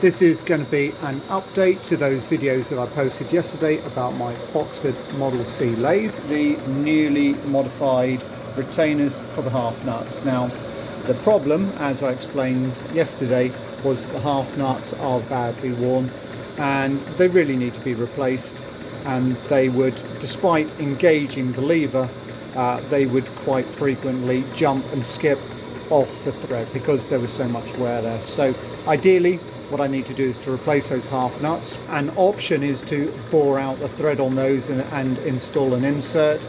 This is going to be an update to those videos that I posted yesterday about my Boxford Model C lathe, the newly modified retainers for the half nuts. Now, the problem, as I explained yesterday, was the half nuts are badly worn and they really need to be replaced, and they would, despite engaging the lever, they would quite frequently jump and skip off the thread because there was so much wear there. So ideally what I need to do is to replace those half nuts. An option is to bore out the thread on those and install an insert,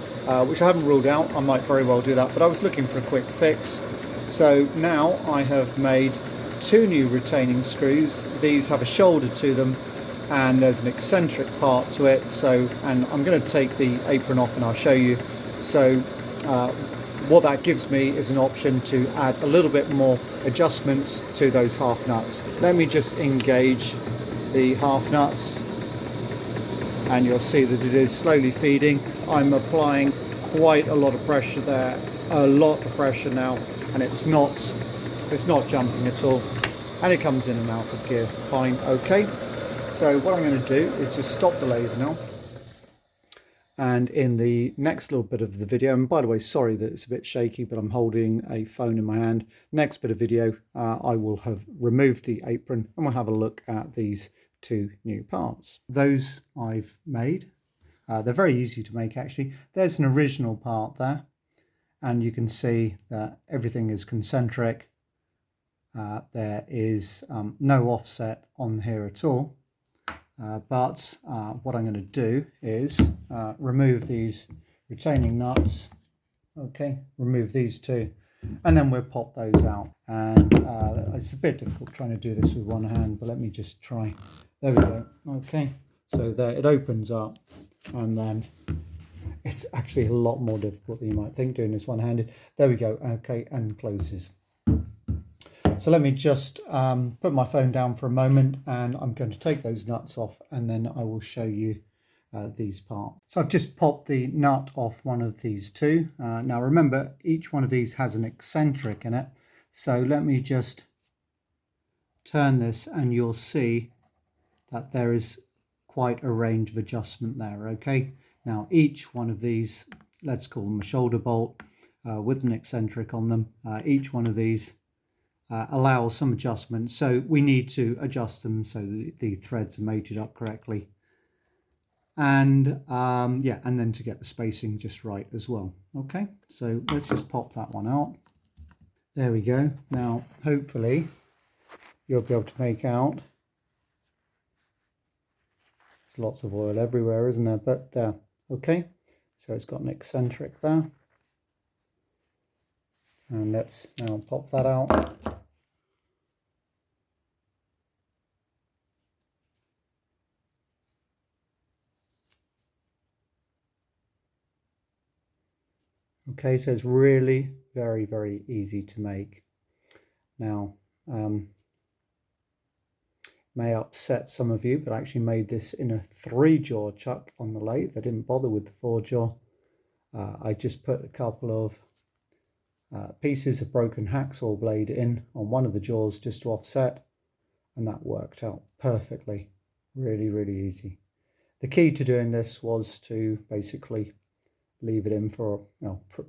which I haven't ruled out. I might very well do that, but I was looking for a quick fix. So now I have made two new retaining screws. These have a shoulder to them and there's an eccentric part to it. And I'm going to take the apron off and I'll show you. So what that gives me is an option to add a little bit more adjustments to those half nuts. Let me just engage the half nuts and you'll see that it is slowly feeding. I'm applying quite a lot of pressure there, a lot of pressure now, and it's not jumping at all, and it comes in and out of gear fine. Okay, so what I'm going to do is just stop the lathe now. And in the next little bit of the video, and by the way, sorry that it's a bit shaky, but I'm holding a phone in my hand. Next bit of video, I will have removed the apron and we'll have a look at these two new parts. Those I've made. They're very easy to make actually. There's an original part there, and you can see that everything is concentric. There is no offset on here at all. But what I'm going to do is remove these retaining nuts. Okay, remove these two, and then we'll pop those out. And it's a bit difficult trying to do this with one hand, but let me just try. There we go. Okay, so there it opens up, and then it's actually a lot more difficult than you might think doing this one-handed. There we go. Okay, and closes. So let me just put my phone down for a moment, and I'm going to take those nuts off and then I will show you these parts. So I've just popped the nut off one of these two. Now remember, each one of these has an eccentric in it. So let me just turn this and you'll see that there is quite a range of adjustment there. Okay, now each one of these, let's call them a shoulder bolt with an eccentric on them. Each one of these allows some adjustment, so we need to adjust them so that the threads are mated up correctly, and yeah, and then to get the spacing just right as well. Okay, so let's just pop that one out. There we go. Now hopefully you'll be able to make out, there's lots of oil everywhere, isn't there? But there. Okay, so it's got an eccentric there, and let's now pop that out. Okay, so it's really very, very easy to make. Now, may upset some of you, but I actually made this in a 3-jaw chuck on the lathe. I didn't bother with the 4-jaw. I just put a couple of pieces of broken hacksaw blade in on one of the jaws just to offset, and that worked out perfectly. Really, really easy. The key to doing this was to basically leave it in for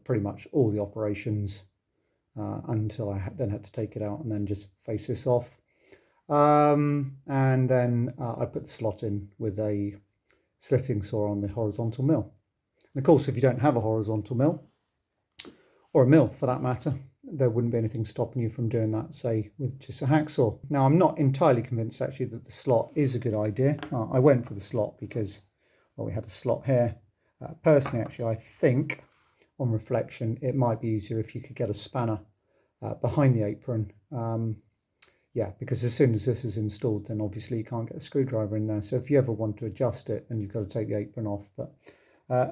pretty much all the operations until I then had to take it out and then just face this off. And then I put the slot in with a slitting saw on the horizontal mill. And of course, if you don't have a horizontal mill, or a mill for that matter, there wouldn't be anything stopping you from doing that, say, with just a hacksaw. Now, I'm not entirely convinced actually that the slot is a good idea. I went for the slot because, well, we had a slot here. Personally, actually, I think on reflection, it might be easier if you could get a spanner behind the apron. Yeah, because as soon as this is installed, then obviously you can't get a screwdriver in there. So if you ever want to adjust it, then you've got to take the apron off. But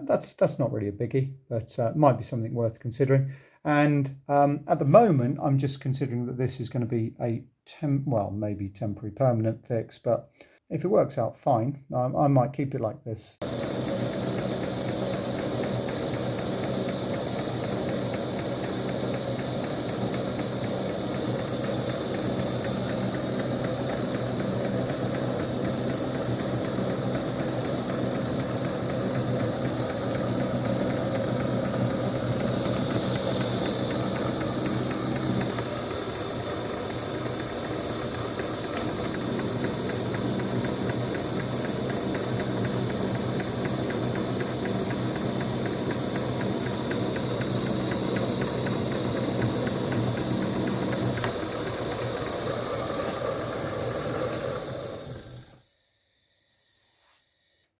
that's not really a biggie, but might be something worth considering. And at the moment, I'm just considering that this is going to be a maybe temporary permanent fix. But if it works out fine, I might keep it like this.